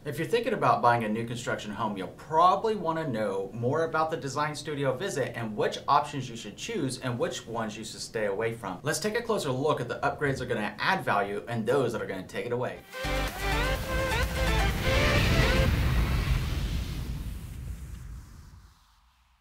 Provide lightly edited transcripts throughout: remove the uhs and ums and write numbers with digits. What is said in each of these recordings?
If you're thinking about buying a new construction home, you'll probably want to know more about the design studio visit and which options you should choose and which ones you should stay away from. Let's take a closer look at the upgrades that are going to add value and those that are going to take it away.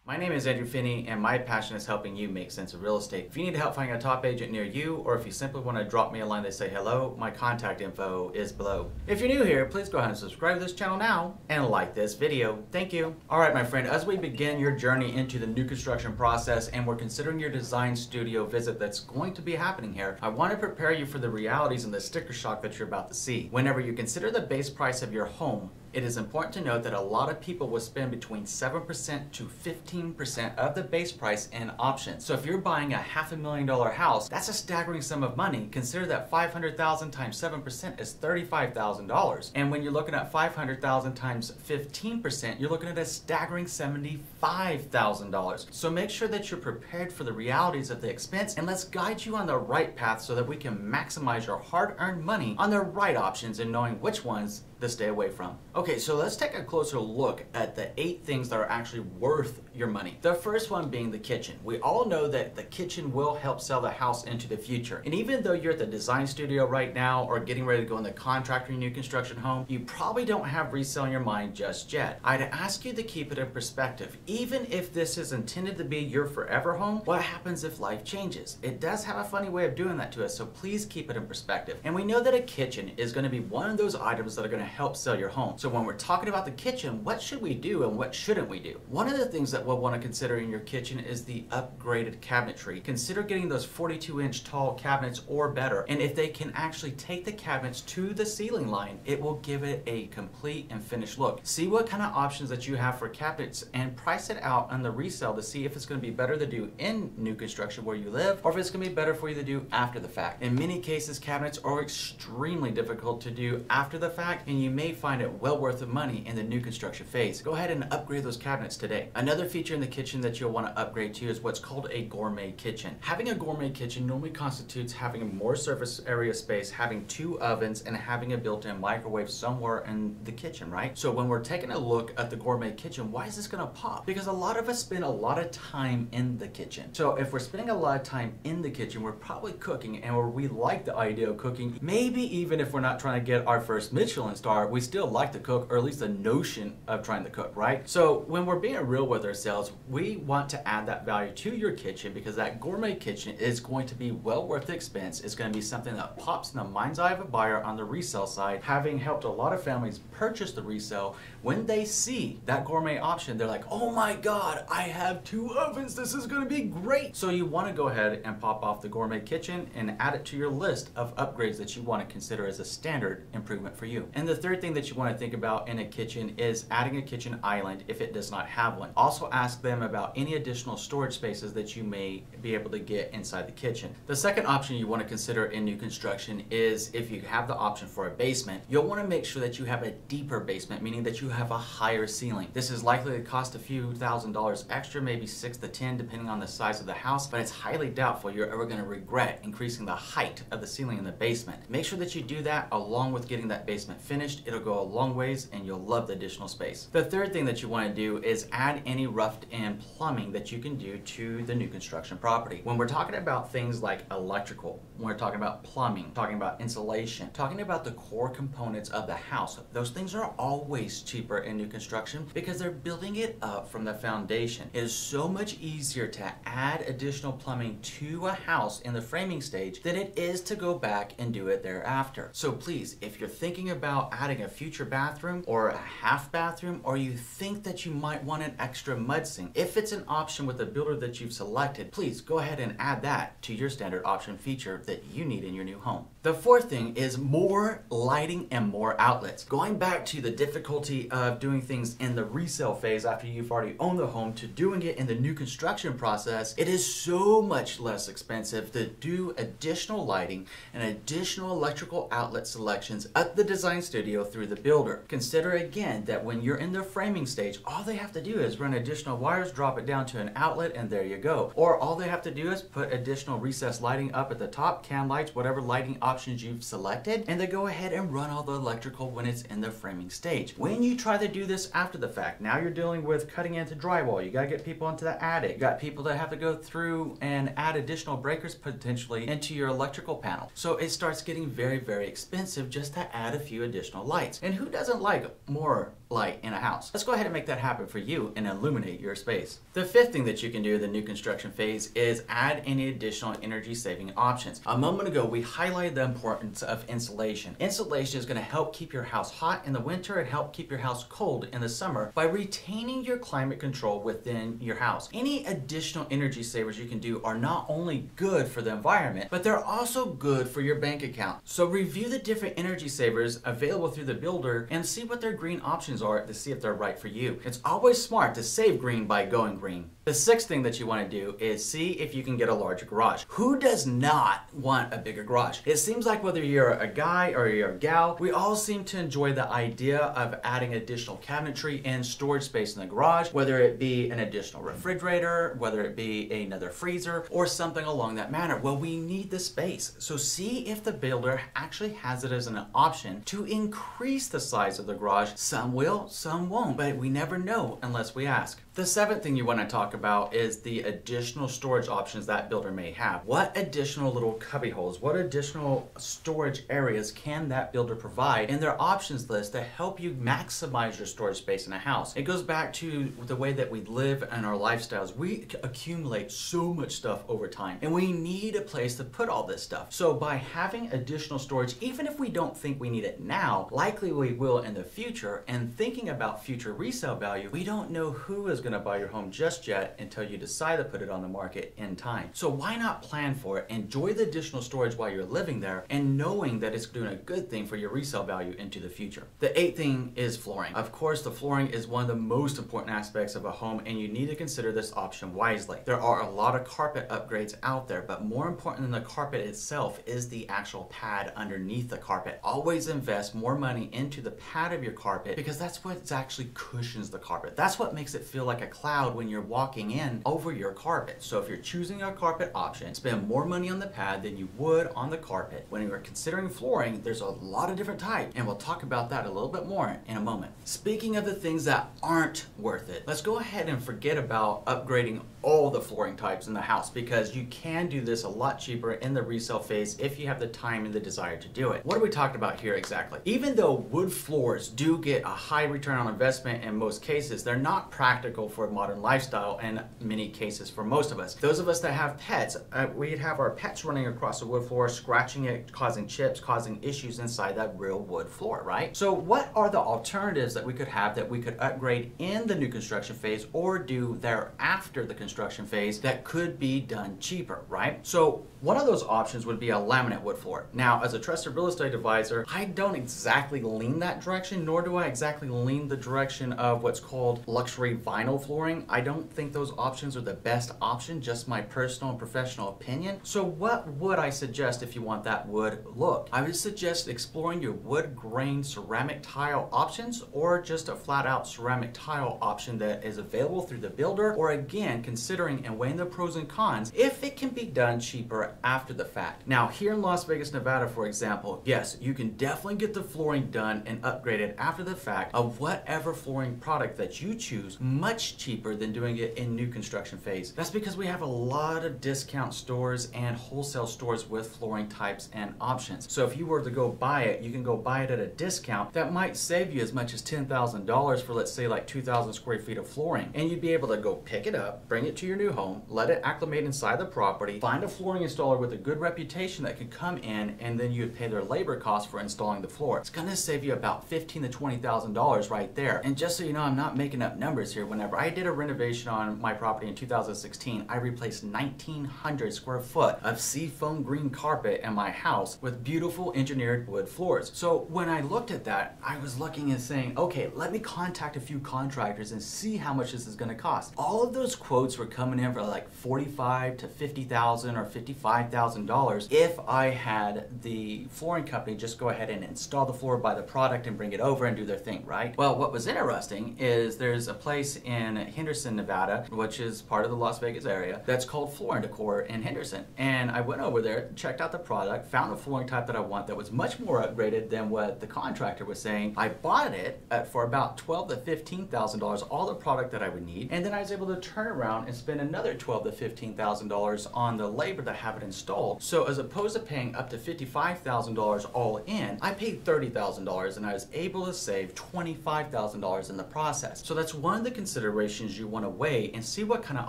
My name is Andrew Finney, and my passion is helping you make sense of real estate. If you need help finding a top agent near you, or if you simply want to drop me a line to say hello, my contact info is below. If you're new here, please go ahead and subscribe to this channel now and like this video. Thank you. All right, my friend, as we begin your journey into the new construction process and we're considering your design studio visit that's going to be happening here, I want to prepare you for the realities and the sticker shock that you're about to see. Whenever you consider the base price of your home, it is important to note that a lot of people will spend between 7% to 15% of the base price in options. So if you're buying a $500,000 house, that's a staggering sum of money. Consider that $500,000 times 7% is $35,000. And when you're looking at $500,000 times 15%, you're looking at a staggering $75,000. So make sure that you're prepared for the realities of the expense, and let's guide you on the right path so that we can maximize your hard-earned money on the right options and knowing which ones to stay away from. Okay, so let's take a closer look at the 8 things that are actually worth your money. The first one being the kitchen. We all know that the kitchen will help sell the house into the future. And even though you're at the design studio right now or getting ready to go in the contract or new construction home, you probably don't have resale in your mind just yet. I'd ask you to keep it in perspective. Even if this is intended to be your forever home, what happens if life changes? It does have a funny way of doing that to us, so please keep it in perspective. And we know that a kitchen is going to be one of those items that are going to help sell your home. So when we're talking about the kitchen, what should we do and what shouldn't we do? One of the things that we'll want to consider in your kitchen is the upgraded cabinetry. Consider getting those 42-inch tall cabinets or better, and if they can actually take the cabinets to the ceiling line, it will give it a complete and finished look. See what kind of options that you have for cabinets and price it out on the resale to see if it's going to be better to do in new construction where you live or if it's going to be better for you to do after the fact. In many cases, cabinets are extremely difficult to do after the fact, and you may find it well worth the money in the new construction phase. Go ahead and upgrade those cabinets today. Another feature in the kitchen that you'll want to upgrade to is what's called a gourmet kitchen. Having a gourmet kitchen normally constitutes having more surface area space, having 2 ovens, and having a built-in microwave somewhere in the kitchen, right? So when we're taking a look at the gourmet kitchen, why is this going to pop? Because a lot of us spend a lot of time in the kitchen. So if we're spending a lot of time in the kitchen, we're probably cooking, and we like the idea of cooking. Maybe even if we're not trying to get our first Michelin star, we still like to cook, or at least the notion of trying to cook, right? So when we're being real with ourselves, we want to add that value to your kitchen because that gourmet kitchen is going to be well worth the expense. It's going to be something that pops in the mind's eye of a buyer on the resale side. Having helped a lot of families purchase the resale, when they see that gourmet option, they're like, oh my God, I have 2 ovens. This is going to be great. So you want to go ahead and pop off the gourmet kitchen and add it to your list of upgrades that you want to consider as a standard improvement for you. And the third thing that you want to think about in a kitchen is adding a kitchen island if it does not have one. Also ask them about any additional storage spaces that you may be able to get inside the kitchen. The second option you want to consider in new construction is if you have the option for a basement, you'll want to make sure that you have a deeper basement, meaning that you have a higher ceiling. This is likely to cost a few $1,000s extra, maybe 6 to 10 depending on the size of the house, but it's highly doubtful you're ever going to regret increasing the height of the ceiling in the basement. Make sure that you do that along with getting that basement finished. It'll go a long ways and you'll love the additional space. The third thing that you want to do is add any roughed-in plumbing that you can do to the new construction property. When we're talking about things like electrical, when we're talking about plumbing, talking about insulation, talking about the core components of the house, those things are always cheaper in new construction because they're building it up from the foundation. It is so much easier to add additional plumbing to a house in the framing stage than it is to go back and do it thereafter. So please, if you're thinking about adding a future bathroom or a half bathroom, or you think that you might want an extra mud sink, if it's an option with the builder that you've selected, please go ahead and add that to your standard option feature that you need in your new home. The fourth thing is more lighting and more outlets. Going back to the difficulty of doing things in the resale phase after you've already owned the home to doing it in the new construction process, it is so much less expensive to do additional lighting and additional electrical outlet selections at the design studio video through the builder. Consider again that when you're in the framing stage, all they have to do is run additional wires, drop it down to an outlet, and there you go. Or all they have to do is put additional recessed lighting up at the top, can lights, whatever lighting options you've selected, and they go ahead and run all the electrical when it's in the framing stage. When you try to do this after the fact, now you're dealing with cutting into drywall. You gotta get people into the attic. You got people that have to go through and add additional breakers potentially into your electrical panel. So it starts getting very, very expensive just to add a few additional lights. And who doesn't like more light in a house? Let's go ahead and make that happen for you and illuminate your space. The fifth thing that you can do in the new construction phase is add any additional energy saving options. A moment ago, we highlighted the importance of insulation. Insulation is going to help keep your house hot in the winter and help keep your house cold in the summer by retaining your climate control within your house. Any additional energy savers you can do are not only good for the environment, but they're also good for your bank account. So review the different energy savers available through the builder and see what their green options are to see if they're right for you. It's always smart to save green by going green. The sixth thing that you want to do is see if you can get a larger garage. Who does not want a bigger garage? It seems like whether you're a guy or you're a gal, we all seem to enjoy the idea of adding additional cabinetry and storage space in the garage, whether it be an additional refrigerator, whether it be another freezer, or something along that manner. Well, we need the space. So see if the builder actually has it as an option to increase the size of the garage. Some will, some won't, but we never know unless we ask. The seventh thing you want to talk about is the additional storage options that builder may have. What additional little cubby holes, what additional storage areas can that builder provide in their options list to help you maximize your storage space in a house? It goes back to the way that we live and our lifestyles. We accumulate so much stuff over time, and we need a place to put all this stuff. So by having additional storage, even if we don't think we need it now, likely we will in the future, and thinking about future resale value, we don't know who is going to buy your home just yet until you decide to put it on the market in time. So why not plan for it, enjoy the additional storage while you're living there, and knowing that it's doing a good thing for your resale value into the future. The eighth thing is flooring. Of course, the flooring is one of the most important aspects of a home, and you need to consider this option wisely. There are a lot of carpet upgrades out there, but more important than the carpet itself is the actual pad underneath the carpet. Always invest more money into the pad of your carpet, because that's what actually cushions the carpet. That's what makes it feel like a cloud when you're walking in over your carpet. So if you're choosing a carpet option, spend more money on the pad than you would on the carpet. When you're considering flooring, there's a lot of different types, and we'll talk about that a little bit more in a moment. Speaking of the things that aren't worth it, let's go ahead and forget about upgrading all the flooring types in the house, because you can do this a lot cheaper in the resale phase if you have the time and the desire to do it. What are we talking about here exactly? Even though wood floors do get a high return on investment in most cases, they're not practical for a modern lifestyle in many cases for most of us. Those of us that have pets, we'd have our pets running across the wood floor, scratching it, causing chips, causing issues inside that real wood floor, right? So what are the alternatives that we could have that we could upgrade in the new construction phase or do thereafter the construction phase that could be done cheaper, right? So one of those options would be a laminate wood floor. Now, as a trusted real estate advisor, I don't exactly lean that direction, nor do I exactly lean the direction of what's called luxury vinyl flooring. I don't think those options are the best option, just my personal and professional opinion. So what would I suggest if you want that wood look? I would suggest exploring your wood grain ceramic tile options, or just a flat out ceramic tile option that is available through the builder, or again, considering and weighing the pros and cons if it can be done cheaper after the fact. Now, here in Las Vegas, Nevada, for example, yes, you can definitely get the flooring done and upgraded after the fact of whatever flooring product that you choose, much cheaper than doing it in new construction phase. That's because we have a lot of discount stores and wholesale stores with flooring types and options. So if you were to go buy it, you can go buy it at a discount that might save you as much as $10,000 for, let's say, like 2,000 square feet of flooring. And you'd be able to go pick it up, bring it to your new home, let it acclimate inside the property, find a flooring installer with a good reputation that could come in, and then you would pay their labor costs for installing the floor. It's gonna save you about $15,000 to $20,000 right there. And just so you know, I'm not making up numbers here. Whenever I did a renovation on my property in 2016, I replaced 1,900 square foot of seafoam green carpet in my house with beautiful engineered wood floors. So when I looked at that, I was looking and saying, okay, let me contact a few contractors and see how much this is gonna cost. All of those quotes were coming in for like $45,000 to $50,000 or $55,000 if I had the flooring company just go ahead and install the floor, buy the product, and bring it over and do their thing, right? Well, what was interesting is there's a place in Henderson, Nevada, which is part of the Las Vegas area, that's called Floor & Decor in Henderson. And I went over there, checked out the product, found a flooring type that I want that was much more upgraded than what the contractor was saying. I bought it for about $12,000 to $15,000, all the product that I would need, and then I was able to turn around and spend another $12,000 to $15,000 on the labor to have it installed. So as opposed to paying up to $55,000 all in, I paid $30,000 and I was able to save $25,000 in the process. So that's one of the considerations you want to weigh and see what kind of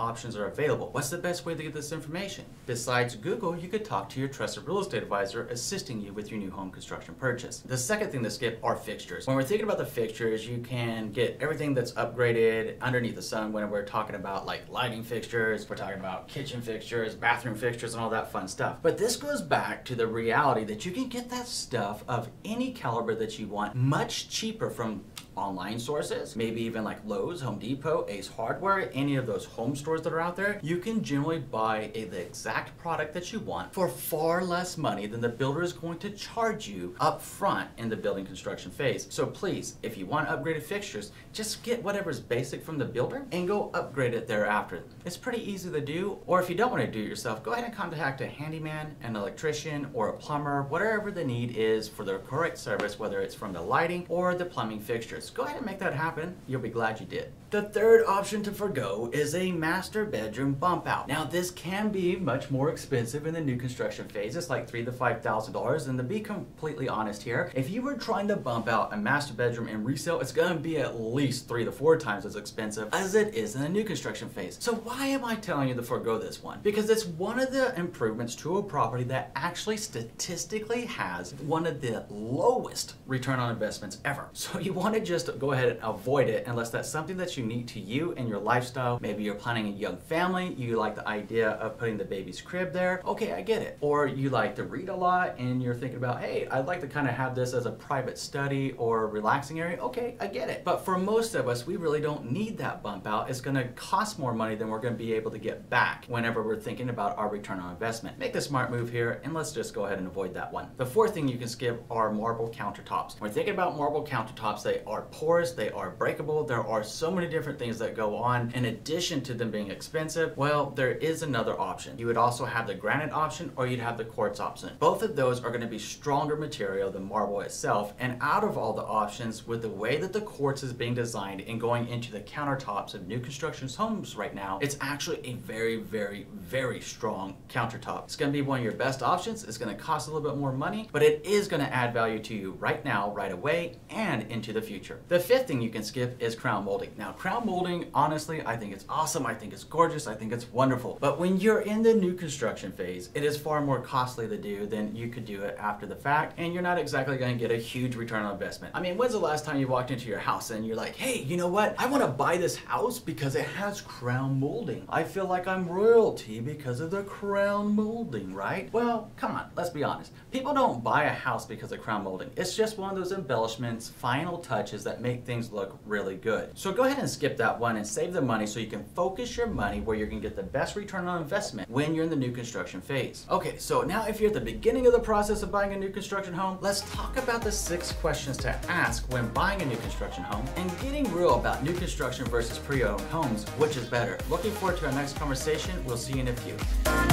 options are available. What's the best way to get this information? Besides Google, you could talk to your trusted real estate advisor assisting you with your new home construction purchase. The second thing to skip are fixtures. When we're thinking about the fixtures, you can get everything that's upgraded underneath the sun when we're talking about like lighting fixtures, we're talking about kitchen fixtures, bathroom fixtures, and all that fun stuff. But this goes back to the reality that you can get that stuff of any caliber that you want much cheaper from online sources, maybe even like Lowe's, Home Depot, Ace Hardware, any of those home stores that are out there. You can generally buy the exact product that you want for far less money than the builder is going to charge you up front in the building construction phase. So please, if you want upgraded fixtures, just get whatever's basic from the builder and go upgrade it thereafter. It's pretty easy to do, or if you don't want to do it yourself, go ahead and contact a handyman, an electrician, or a plumber, whatever the need is for the correct service, whether it's from the lighting or the plumbing fixtures. Go ahead and make that happen. You'll be glad you did. The third option to forgo is a master bedroom bump out. Now this can be much more expensive in the new construction phase. It's like $3,000 to $5,000, and to be completely honest here, if you were trying to bump out a master bedroom in resale, it's going to be at least 3 to 4 times as expensive as it is in the new construction phase. So why am I telling you to forgo this one? Because it's one of the improvements to a property that actually statistically has one of the lowest return on investments ever. So you want to just go ahead and avoid it unless that's something that's unique to you and your lifestyle. Maybe you're planning a young family, you like the idea of putting the baby's crib there. Okay, I get it. Or you like to read a lot and you're thinking about, hey, I'd like to kind of have this as a private study or relaxing area. Okay, I get it. But for most of us, we really don't need that bump out. It's going to cost more money than we're going to be able to get back whenever we're thinking about our return on investment. Make the smart move here and let's just go ahead and avoid that one. The fourth thing you can skip are marble countertops. When we're thinking about marble countertops, they are porous, they are breakable. There are so many different things that go on. In addition to them being expensive, well, there is another option. You would also have the granite option or you'd have the quartz option. Both of those are going to be stronger material than marble itself, and out of all the options, with the way that the quartz is being designed and going into the countertops of new construction homes right now, it's actually a very, very, very strong countertop. It's going to be one of your best options. It's going to cost a little bit more money, but it is going to add value to you right now, right away, and into the future. The fifth thing you can skip is crown molding. Now, crown molding, honestly, I think it's awesome. I think it's gorgeous. I think it's wonderful. But when you're in the new construction phase, it is far more costly to do than you could do it after the fact, and you're not exactly going to get a huge return on investment. I mean, when's the last time you walked into your house and you're like, hey, you know what? I want to buy this house because it has crown molding. I feel like I'm royalty because of the crown molding, right? Well, come on, let's be honest. People don't buy a house because of crown molding. It's just one of those embellishments, final touches that make things look really good. So go ahead and skip that one and save the money so you can focus your money where you're going to get the best return on investment when you're in the new construction phase. Okay, so now if you're at the beginning of the process of buying a new construction home, let's talk about the 6 questions to ask when buying a new construction home and getting real about new construction versus pre-owned homes. Which is better? Looking forward to our next conversation. We'll see you in a few.